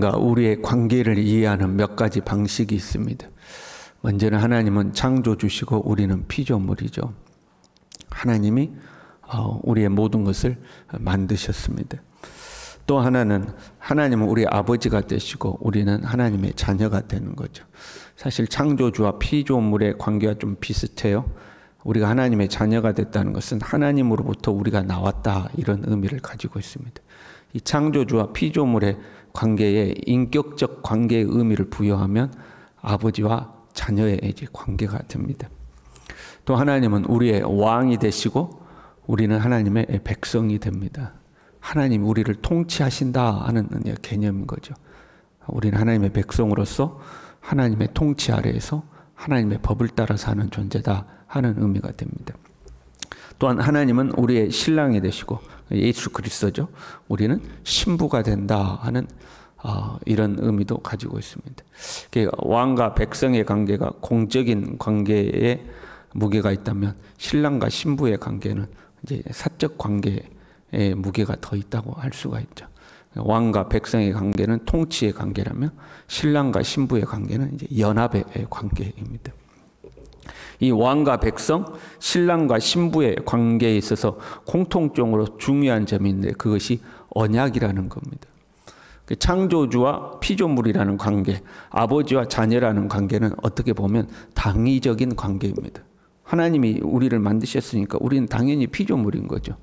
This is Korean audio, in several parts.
하나님과 우리의 관계를 이해하는 몇 가지 방식이 있습니다. 먼저는 하나님은 창조주시고 우리는 피조물이죠. 하나님이 우리의 모든 것을 만드셨습니다. 또 하나는 하나님은 우리 아버지가 되시고 우리는 하나님의 자녀가 되는 거죠. 사실 창조주와 피조물의 관계가 좀 비슷해요. 우리가 하나님의 자녀가 됐다는 것은 하나님으로부터 우리가 나왔다, 이런 의미를 가지고 있습니다. 이 창조주와 피조물의 관계에 인격적 관계의 의미를 부여하면 아버지와 자녀의 이제 관계가 됩니다. 또 하나님은 우리의 왕이 되시고 우리는 하나님의 백성이 됩니다. 하나님이 우리를 통치하신다 하는 개념인 거죠. 우리는 하나님의 백성으로서 하나님의 통치 아래에서 하나님의 법을 따라 사는 존재다 하는 의미가 됩니다. 또한 하나님은 우리의 신랑이 되시고 예수 그리스도죠. 우리는 신부가 된다 하는 이런 의미도 가지고 있습니다. 왕과 백성의 관계가 공적인 관계에 무게가 있다면 신랑과 신부의 관계는 이제 사적 관계에 무게가 더 있다고 할 수가 있죠. 왕과 백성의 관계는 통치의 관계라면 신랑과 신부의 관계는 이제 연합의 관계입니다. 이 왕과 백성, 신랑과 신부의 관계에 있어서 공통적으로 중요한 점이 있는데 그것이 언약이라는 겁니다. 창조주와 피조물이라는 관계, 아버지와 자녀라는 관계는 어떻게 보면 당위적인 관계입니다. 하나님이 우리를 만드셨으니까 우리는 당연히 피조물인 거죠.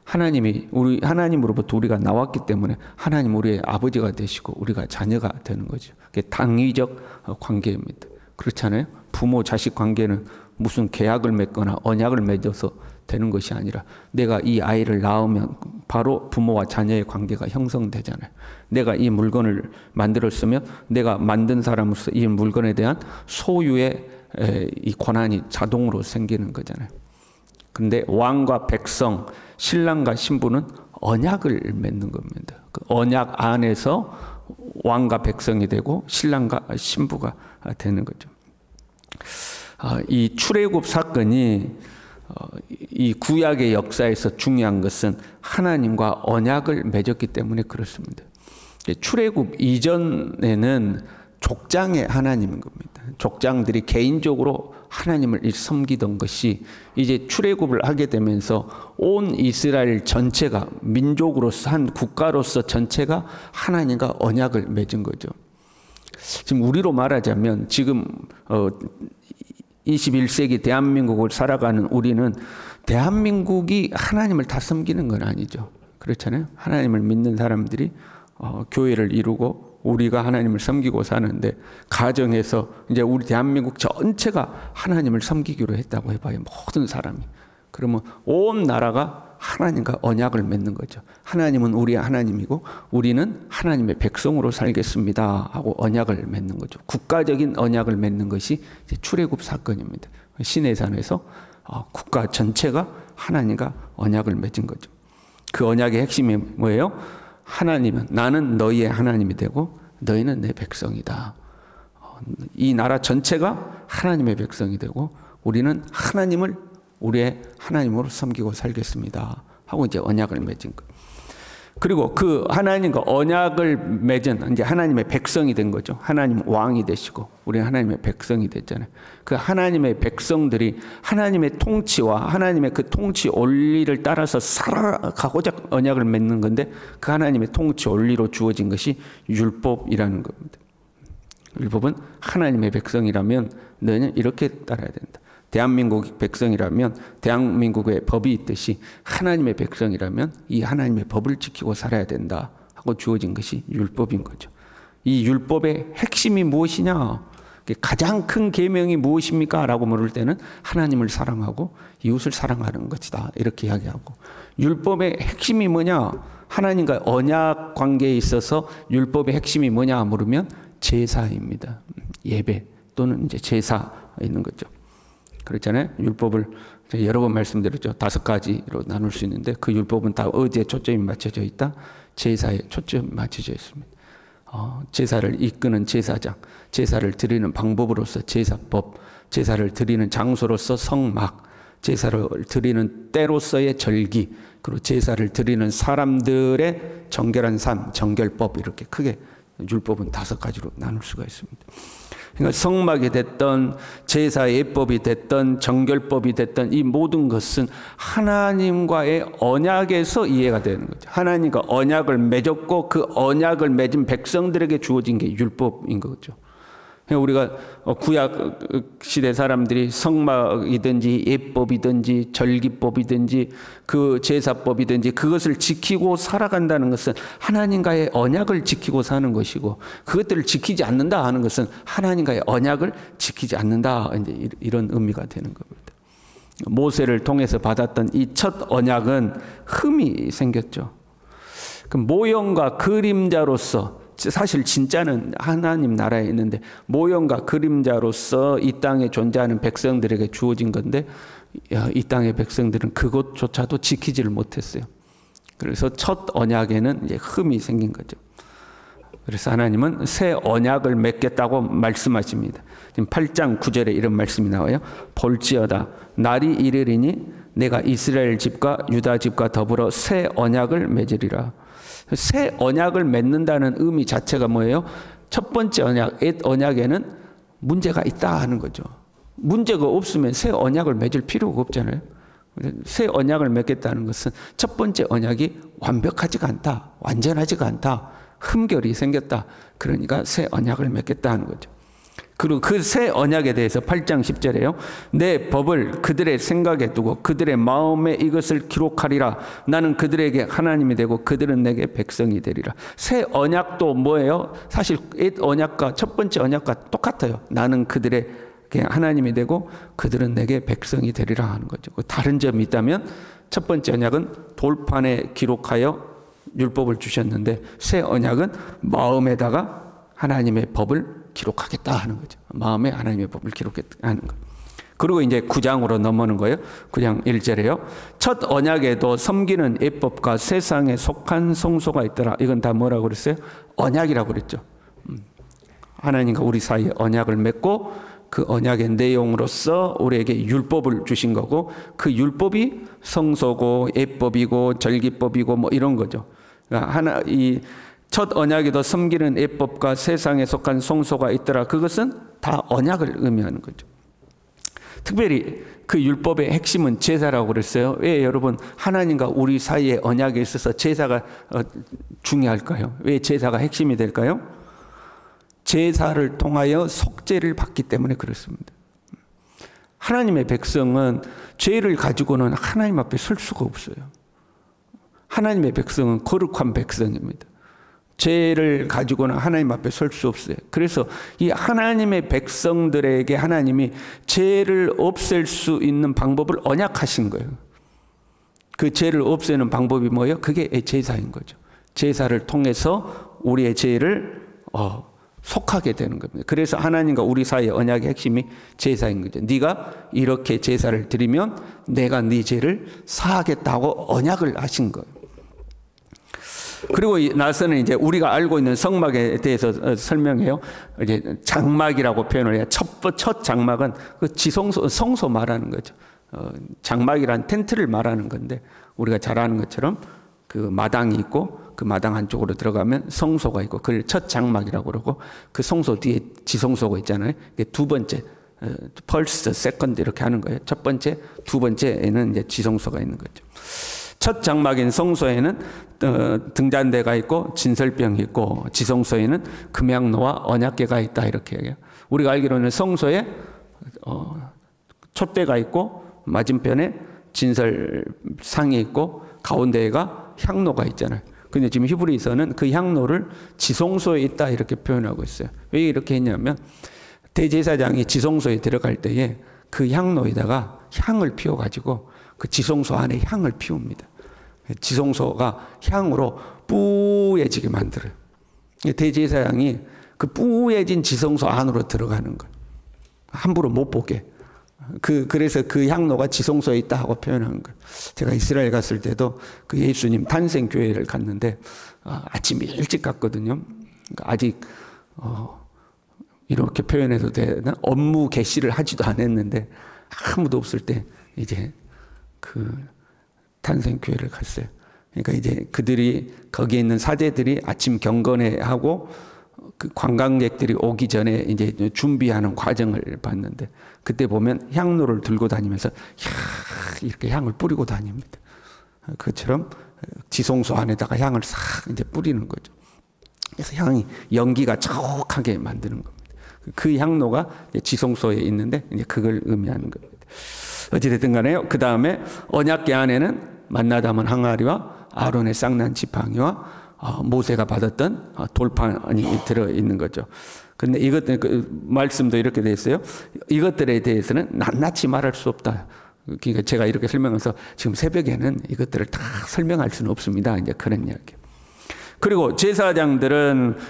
하나님으로부터 우리가 나왔기 때문에 하나님 우리의 아버지가 되시고 우리가 자녀가 되는 거죠. 그게 당위적 관계입니다. 그렇잖아요. 부모 자식 관계는 무슨 계약을 맺거나 언약을 맺어서 되는 것이 아니라 내가 이 아이를 낳으면 바로 부모와 자녀의 관계가 형성되잖아요. 내가 이 물건을 만들었으면 내가 만든 사람으로서 이 물건에 대한 소유의 이 권한이 자동으로 생기는 거잖아요. 근데 왕과 백성, 신랑과 신부는 언약을 맺는 겁니다. 그 언약 안에서 왕과 백성이 되고 신랑과 신부가 되는 거죠. 이 출애굽 사건이 이 구약의 역사에서 중요한 것은 하나님과 언약을 맺었기 때문에 그렇습니다. 출애굽 이전에는 족장의 하나님인 겁니다. 족장들이 개인적으로 하나님을 섬기던 것이 이제 출애굽을 하게 되면서 온 이스라엘 전체가 민족으로서 한 국가로서 전체가 하나님과 언약을 맺은 거죠. 지금 우리로 말하자면 지금 21세기 대한민국을 살아가는 우리는 대한민국이 하나님을 다 섬기는 건 아니죠. 그렇잖아요. 하나님을 믿는 사람들이 교회를 이루고 우리가 하나님을 섬기고 사는데 가정에서 이제 우리 대한민국 전체가 하나님을 섬기기로 했다고 해봐요. 모든 사람이. 그러면 온 나라가 하나님과 언약을 맺는 거죠. 하나님은 우리의 하나님이고 우리는 하나님의 백성으로 살겠습니다 하고 언약을 맺는 거죠. 국가적인 언약을 맺는 것이 이제 출애굽 사건입니다. 시내산에서 국가 전체가 하나님과 언약을 맺은 거죠. 그 언약의 핵심이 뭐예요? 하나님은 나는 너희의 하나님이 되고 너희는 내 백성이다. 이 나라 전체가 하나님의 백성이 되고 우리는 하나님을 우리의 하나님으로 섬기고 살겠습니다 하고 이제 언약을 맺은 것. 그리고 그 하나님과 언약을 맺은 이제 하나님의 백성이 된 거죠. 하나님 왕이 되시고 우리는 하나님의 백성이 됐잖아요. 그 하나님의 백성들이 하나님의 통치와 하나님의 그 통치 원리를 따라서 살아가고자 언약을 맺는 건데 그 하나님의 통치 원리로 주어진 것이 율법이라는 겁니다. 율법은 하나님의 백성이라면 너희는 이렇게 따라야 된다. 대한민국 백성이라면 대한민국의 법이 있듯이 하나님의 백성이라면 이 하나님의 법을 지키고 살아야 된다 하고 주어진 것이 율법인 거죠. 이 율법의 핵심이 무엇이냐? 가장 큰 계명이 무엇입니까? 라고 물을 때는 하나님을 사랑하고 이웃을 사랑하는 것이다 이렇게 이야기하고 율법의 핵심이 뭐냐? 하나님과 언약 관계에 있어서 율법의 핵심이 뭐냐 물으면 제사입니다. 예배 또는 이제 제사 있는 거죠. 그렇잖아요. 율법을 여러 번 말씀드렸죠. 5가지로 나눌 수 있는데 그 율법은 다 어디에 초점이 맞춰져 있다? 제사에 초점이 맞춰져 있습니다. 제사를 이끄는 제사장, 제사를 드리는 방법으로서 제사법, 제사를 드리는 장소로서 성막, 제사를 드리는 때로서의 절기, 그리고 제사를 드리는 사람들의 정결한 삶, 정결법 이렇게 크게 율법은 5가지로 나눌 수가 있습니다. 그러니까 성막이 됐던 제사 예법이 됐던 정결법이 됐던 이 모든 것은 하나님과의 언약에서 이해가 되는 거죠. 하나님과 언약을 맺었고 그 언약을 맺은 백성들에게 주어진 게 율법인 거죠. 우리가 구약 시대 사람들이 성막이든지 예법이든지 절기법이든지 그 제사법이든지 그것을 지키고 살아간다는 것은 하나님과의 언약을 지키고 사는 것이고, 그것들을 지키지 않는다 하는 것은 하나님과의 언약을 지키지 않는다, 이제 이런 의미가 되는 겁니다. 모세를 통해서 받았던 이 첫 언약은 흠이 생겼죠. 그 모형과 그림자로서, 사실 진짜는 하나님 나라에 있는데 모형과 그림자로서 이 땅에 존재하는 백성들에게 주어진 건데, 이 땅의 백성들은 그것조차도 지키지를 못했어요. 그래서 첫 언약에는 이제 흠이 생긴 거죠. 그래서 하나님은 새 언약을 맺겠다고 말씀하십니다. 지금 8장 9절에 이런 말씀이 나와요. 볼지어다 날이 이르리니 내가 이스라엘 집과 유다 집과 더불어 새 언약을 맺으리라. 새 언약을 맺는다는 의미 자체가 뭐예요? 첫 번째 언약, 옛 언약에는 문제가 있다 하는 거죠. 문제가 없으면 새 언약을 맺을 필요가 없잖아요. 새 언약을 맺겠다는 것은 첫 번째 언약이 완벽하지가 않다, 완전하지가 않다, 흠결이 생겼다. 그러니까 새 언약을 맺겠다 하는 거죠. 그리고 그 새 언약에 대해서 8장 10절에요. 내 법을 그들의 생각에 두고 그들의 마음에 이것을 기록하리라. 나는 그들에게 하나님이 되고 그들은 내게 백성이 되리라. 새 언약도 뭐예요? 사실 옛 언약과 첫 번째 언약과 똑같아요. 나는 그들의 하나님이 되고 그들은 내게 백성이 되리라 하는 거죠. 다른 점이 있다면 첫 번째 언약은 돌판에 기록하여 율법을 주셨는데, 새 언약은 마음에다가 하나님의 법을 기록하겠다 하는 거죠. 마음에 하나님의 법을 기록하겠다 하는 거. 그리고 이제 9장으로 넘어오는 거예요. 9장 1절에요. 첫 언약에도 섬기는 예법과 세상에 속한 성소가 있더라. 이건 다 뭐라고 그랬어요? 언약이라고 그랬죠. 하나님과 우리 사이에 언약을 맺고 그 언약의 내용으로서 우리에게 율법을 주신 거고, 그 율법이 성소고 예법이고 절기법이고 뭐 이런 거죠. 그러니까 이 첫 언약에도 섬기는 예법과 세상에 속한 성소가 있더라. 그것은 다 언약을 의미하는 거죠. 특별히 그 율법의 핵심은 제사라고 그랬어요. 왜 여러분 하나님과 우리 사이에 언약에 있어서 제사가 중요할까요? 왜 제사가 핵심이 될까요? 제사를 통하여 속죄를 받기 때문에 그렇습니다. 하나님의 백성은 죄를 가지고는 하나님 앞에 설 수가 없어요. 하나님의 백성은 거룩한 백성입니다. 죄를 가지고는 하나님 앞에 설 수 없어요. 그래서 이 하나님의 백성들에게 하나님이 죄를 없앨 수 있는 방법을 언약하신 거예요. 그 죄를 없애는 방법이 뭐예요? 그게 제사인 거죠. 제사를 통해서 우리의 죄를 속하게 되는 겁니다. 그래서 하나님과 우리 사이의 언약의 핵심이 제사인 거죠. 네가 이렇게 제사를 드리면 내가 네 죄를 사하겠다고 언약을 하신 거예요. 그리고 나서는 이제 우리가 알고 있는 성막에 대해서 설명해요. 이제 장막이라고 표현을 해요. 첫 장막은 그 성소 말하는 거죠. 장막이란 텐트를 말하는 건데, 우리가 잘 아는 것처럼 그 마당이 있고 그 마당 안쪽으로 들어가면 성소가 있고 그걸 첫 장막이라고 그러고, 그 성소 뒤에 지성소가 있잖아요. 이게 두 번째, 퍼스트, 세컨드 이렇게 하는 거예요. 첫 번째, 두 번째에는 이제 지성소가 있는 거죠. 첫 장막인 성소에는 등잔대가 있고 진설병이 있고, 지성소에는 금양로와 언약궤가 있다 이렇게 얘기해요. 우리가 알기로는 성소에 촛대가 있고 맞은편에 진설상이 있고 가운데가 향로가 있잖아요. 근데 지금 히브리서는 그 향로를 지성소에 있다 이렇게 표현하고 있어요. 왜 이렇게 했냐면 대제사장이 지성소에 들어갈 때에 그 향로에다가 향을 피워가지고 그 지성소 안에 향을 피웁니다. 지성소가 향으로 뿌얘지게 만들어요. 대제사장이 그 뿌얘진 지성소 안으로 들어가는 거예요. 함부로 못 보게. 그래서 그 향로가 지성소에 있다 하고 표현한 거예요. 제가 이스라엘 갔을 때도 그 예수님 탄생교회를 갔는데 아침 일찍 갔거든요. 아직 이렇게 표현해도 되나? 업무 개시를 하지도 않았는데 아무도 없을 때 이제 그 탄생교회를 갔어요. 그러니까 이제 그들이 거기에 있는 사제들이 아침 경건회 하고 그 관광객들이 오기 전에 이제 준비하는 과정을 봤는데, 그때 보면 향로를 들고 다니면서 이렇게 향을 뿌리고 다닙니다. 그처럼 지성소 안에다가 향을 싹 이제 뿌리는 거죠. 그래서 향이 연기가 촉하게 만드는 겁니다. 그 향로가 지성소에 있는데 이제 그걸 의미하는 겁니다. 어찌됐든 간에요. 그 다음에 언약궤 안에는 만나 담은 항아리와 아론의 쌍난 지팡이와 모세가 받았던 돌판이 들어있는 거죠. 근데 이것들, 그 말씀도 이렇게 돼 있어요. 이것들에 대해서는 낱낱이 말할 수 없다. 그러니까 제가 이렇게 설명해서 지금 새벽에는 이것들을 다 설명할 수는 없습니다. 이제 그런 이야기. 그리고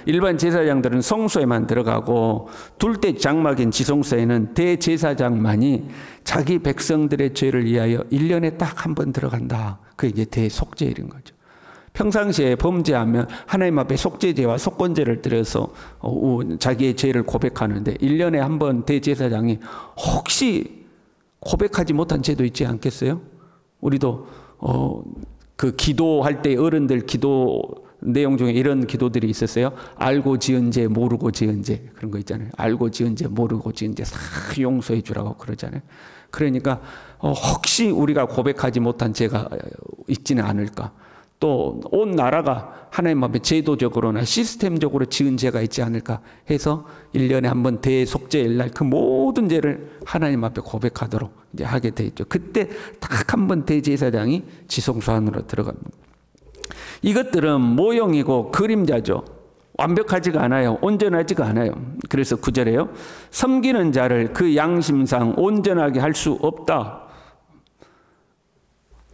일반 제사장들은 성소에만 들어가고, 둘째 장막인 지성소에는 대제사장만이 자기 백성들의 죄를 위하여 1년에 딱 한 번 들어간다. 그게 이제 대속죄일인 거죠. 평상시에 범죄하면 하나님 앞에 속죄제와 속건제를 드려서 자기의 죄를 고백하는데, 1년에 한 번 대제사장이 혹시 고백하지 못한 죄도 있지 않겠어요? 우리도 그 기도할 때 어른들 기도 내용 중에 이런 기도들이 있었어요. 알고 지은 죄, 모르고 지은 죄, 그런 거 있잖아요. 알고 지은 죄, 모르고 지은 죄 다 용서해 주라고 그러잖아요. 그러니까 혹시 우리가 고백하지 못한 죄가 있지는 않을까. 또 온 나라가 하나님 앞에 제도적으로나 시스템적으로 지은 죄가 있지 않을까 해서 1년에 한 번 대속죄일 날 그 모든 죄를 하나님 앞에 고백하도록 이제 하게 돼 있죠. 그때 딱 한 번 대제사장이 지성소 안으로 들어갑니다. 이것들은 모형이고 그림자죠. 완벽하지가 않아요. 온전하지가 않아요. 그래서 9절에요. 섬기는 자를 그 양심상 온전하게 할 수 없다.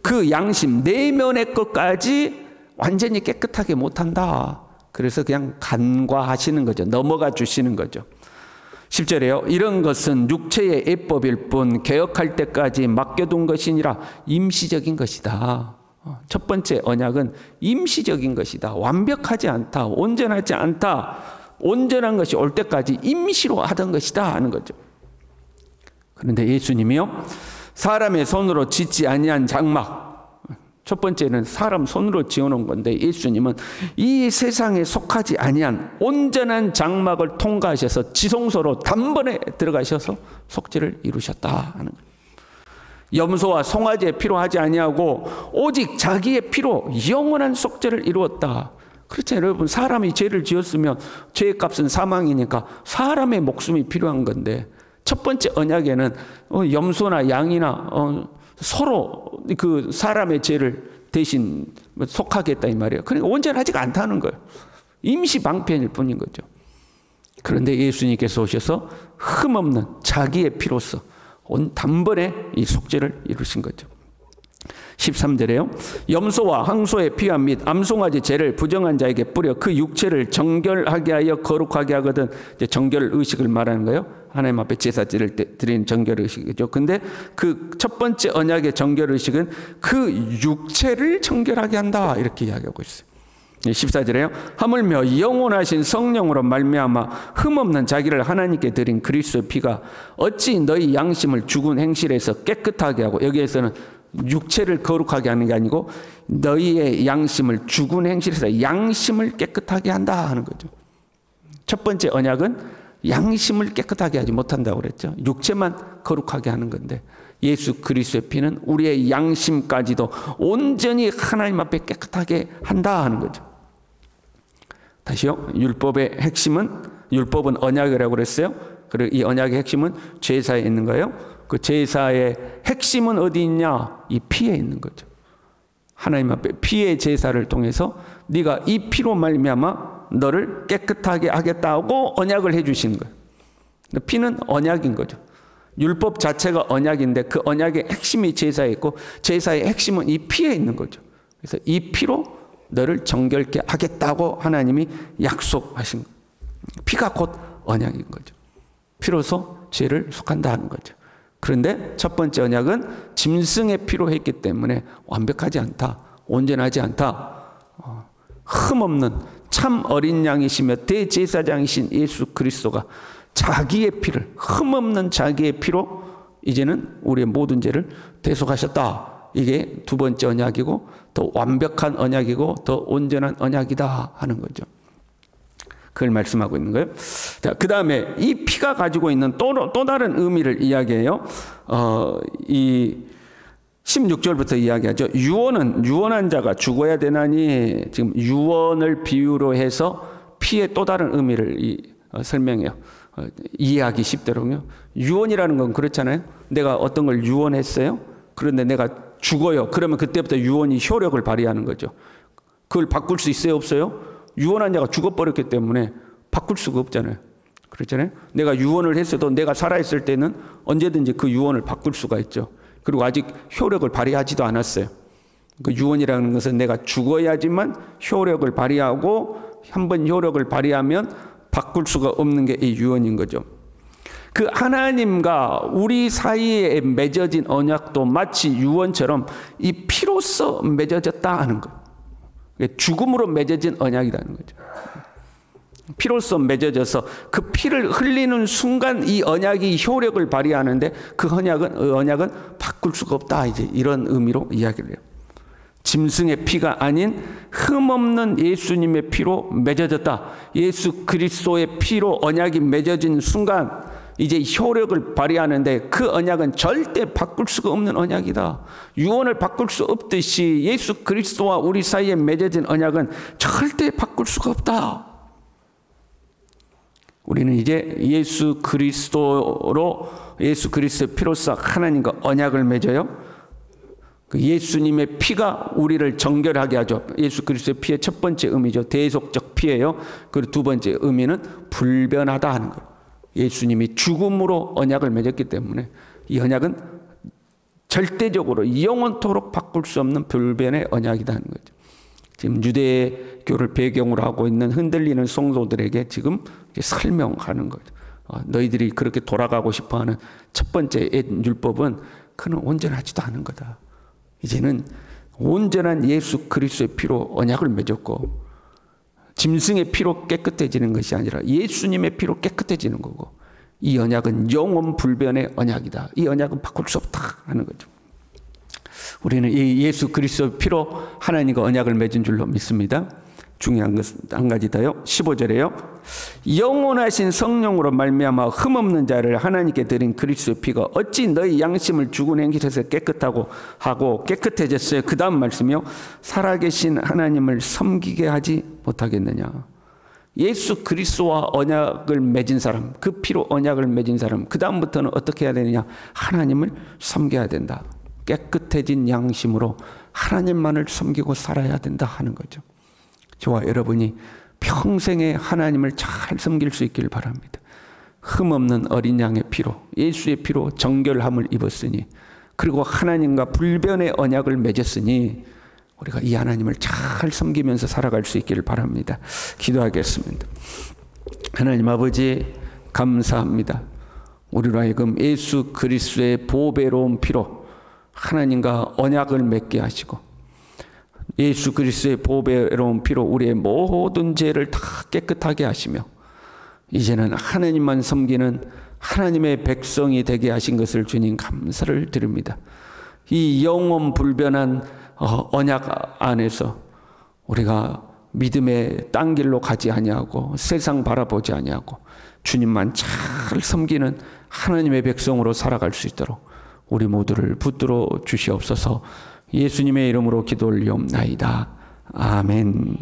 그 양심 내면의 것까지 완전히 깨끗하게 못한다. 그래서 그냥 간과하시는 거죠. 넘어가 주시는 거죠. 10절에요. 이런 것은 육체의 예법일 뿐 개혁할 때까지 맡겨둔 것이니라. 임시적인 것이다. 첫 번째 언약은 임시적인 것이다. 완벽하지 않다. 온전하지 않다. 온전한 것이 올 때까지 임시로 하던 것이다 하는 거죠. 그런데 예수님이요, 사람의 손으로 짓지 아니한 장막, 첫 번째는 사람 손으로 지어놓은 건데, 예수님은 이 세상에 속하지 아니한 온전한 장막을 통과하셔서 지성소로 단번에 들어가셔서 속죄를 이루셨다 하는 거예요. 염소와 송아지의 피로 하지 아니하고 오직 자기의 피로 영원한 속죄를 이루었다. 그렇잖아요. 여러분, 사람이 죄를 지었으면 죄의 값은 사망이니까 사람의 목숨이 필요한 건데, 첫 번째 언약에는 염소나 양이나 서로 그 사람의 죄를 대신 속하겠다 이 말이에요. 그러니까 온전하지가 않다는 거예요. 임시 방편일 뿐인 거죠. 그런데 예수님께서 오셔서 흠없는 자기의 피로서 단번에 이 속죄를 이루신 거죠. 13절에요. 염소와 항소의 피와 및 암송아지 죄를 부정한 자에게 뿌려 그 육체를 정결하게 하여 거룩하게 하거든. 이제 정결 의식을 말하는 거예요. 하나님 앞에 제사 드리는 정결 의식이죠. 근데 그 첫 번째 언약의 정결 의식은 그 육체를 정결하게 한다. 이렇게 이야기하고 있어요. 14절에요. 하물며 영원하신 성령으로 말미암아 흠없는 자기를 하나님께 드린 그리스도의 피가 어찌 너희 양심을 죽은 행실에서 깨끗하게 하고, 여기에서는 육체를 거룩하게 하는 게 아니고 너희의 양심을 죽은 행실에서 양심을 깨끗하게 한다 하는 거죠. 첫 번째 언약은 양심을 깨끗하게 하지 못한다고 그랬죠. 육체만 거룩하게 하는 건데, 예수 그리스도의 피는 우리의 양심까지도 온전히 하나님 앞에 깨끗하게 한다 하는 거죠. 다시요. 율법의 핵심은, 율법은 언약이라고 그랬어요. 그리고 이 언약의 핵심은 제사에 있는 거예요. 그 제사의 핵심은 어디 있냐? 이 피에 있는 거죠. 하나님 앞에 피의 제사를 통해서 네가 이 피로 말미암아 너를 깨끗하게 하겠다고 언약을 해주시는 거예요. 피는 언약인 거죠. 율법 자체가 언약인데 그 언약의 핵심이 제사에 있고 제사의 핵심은 이 피에 있는 거죠. 그래서 이 피로 너를 정결케 하겠다고 하나님이 약속하신 거예요. 피가 곧 언약인 거죠. 피로서 죄를 속한다는 거죠. 그런데 첫 번째 언약은 짐승의 피로 했기 때문에 완벽하지 않다, 온전하지 않다. 흠없는 참 어린 양이시며 대제사장이신 예수 그리스도가 자기의 피를, 흠없는 자기의 피로 이제는 우리의 모든 죄를 대속하셨다. 이게 두 번째 언약이고 더 완벽한 언약이고 더 온전한 언약이다 하는 거죠. 그걸 말씀하고 있는 거예요. 자, 그 다음에 이 피가 가지고 있는 또 다른 의미를 이야기해요. 이 16절부터 이야기하죠. 유언한 자가 죽어야 되나니, 지금 유언을 비유로 해서 피의 또 다른 의미를 설명해요. 이해하기 쉽도록요. 유언이라는 건 그렇잖아요. 내가 어떤 걸 유언했어요. 그런데 내가 죽어요. 그러면 그때부터 유언이 효력을 발휘하는 거죠. 그걸 바꿀 수 있어요, 없어요? 유언한 자가 죽어버렸기 때문에 바꿀 수가 없잖아요. 그렇잖아요. 내가 유언을 했어도 내가 살아있을 때는 언제든지 그 유언을 바꿀 수가 있죠. 그리고 아직 효력을 발휘하지도 않았어요. 그 유언이라는 것은 내가 죽어야지만 효력을 발휘하고, 한번 효력을 발휘하면 바꿀 수가 없는 게 이 유언인 거죠. 그 하나님과 우리 사이에 맺어진 언약도 마치 유언처럼 이 피로써 맺어졌다 하는 거예요. 죽음으로 맺어진 언약이라는 거죠. 피로써 맺어져서 그 피를 흘리는 순간 이 언약이 효력을 발휘하는데, 그 언약은 바꿀 수가 없다, 이제 이런 의미로 이야기를 해요. 짐승의 피가 아닌 흠없는 예수님의 피로 맺어졌다. 예수 그리스도의 피로 언약이 맺어진 순간 이제 효력을 발휘하는데, 그 언약은 절대 바꿀 수가 없는 언약이다. 유언을 바꿀 수 없듯이 예수 그리스도와 우리 사이에 맺어진 언약은 절대 바꿀 수가 없다. 우리는 이제 예수 그리스도의 피로써 하나님과 언약을 맺어요. 그 예수님의 피가 우리를 정결하게 하죠. 예수 그리스도의 피의 첫 번째 의미죠. 대속적 피예요. 그리고 두 번째 의미는 불변하다 하는 거예요. 예수님이 죽음으로 언약을 맺었기 때문에 이 언약은 절대적으로 영원토록 바꿀 수 없는 불변의 언약이다 하는 거죠. 지금 유대교를 배경으로 하고 있는 흔들리는 성도들에게 지금 설명하는 거죠. 너희들이 그렇게 돌아가고 싶어하는 첫 번째 옛 율법은 그는 온전하지도 않은 거다. 이제는 온전한 예수 그리스도의 피로 언약을 맺었고, 짐승의 피로 깨끗해지는 것이 아니라 예수님의 피로 깨끗해지는 거고, 이 언약은 영원 불변의 언약이다. 이 언약은 바꿀 수 없다 하는 거죠. 우리는 이 예수 그리스도의 피로 하나님과 언약을 맺은 줄로 믿습니다. 중요한 것은 한 가지 더요. 15절에요. 영원하신 성령으로 말미암아 흠없는 자를 하나님께 드린 그리스도의 피가 어찌 너희 양심을 죽은 행실에서 깨끗하고 하고 깨끗해졌어요. 그 다음 말씀이요. 살아계신 하나님을 섬기게 하지 못하겠느냐. 예수 그리스도와 언약을 맺은 사람, 그 피로 언약을 맺은 사람, 그 다음부터는 어떻게 해야 되느냐. 하나님을 섬겨야 된다. 깨끗해진 양심으로 하나님만을 섬기고 살아야 된다 하는 거죠. 저와 여러분이 평생에 하나님을 잘 섬길 수 있기를 바랍니다. 흠없는 어린 양의 피로, 예수의 피로 정결함을 입었으니, 그리고 하나님과 불변의 언약을 맺었으니 우리가 이 하나님을 잘 섬기면서 살아갈 수 있기를 바랍니다. 기도하겠습니다. 하나님 아버지, 감사합니다. 우리로 하여금 예수 그리스도의 보배로운 피로 하나님과 언약을 맺게 하시고, 예수 그리스도의 보배로운 피로 우리의 모든 죄를 다 깨끗하게 하시며, 이제는 하나님만 섬기는 하나님의 백성이 되게 하신 것을 주님 감사를 드립니다. 이 영원 불변한 언약 안에서 우리가 믿음의 딴 길로 가지 아니하고 세상 바라보지 아니하고 주님만 잘 섬기는 하나님의 백성으로 살아갈 수 있도록 우리 모두를 붙들어 주시옵소서. 예수님의 이름으로 기도 올리옵나이다. 아멘.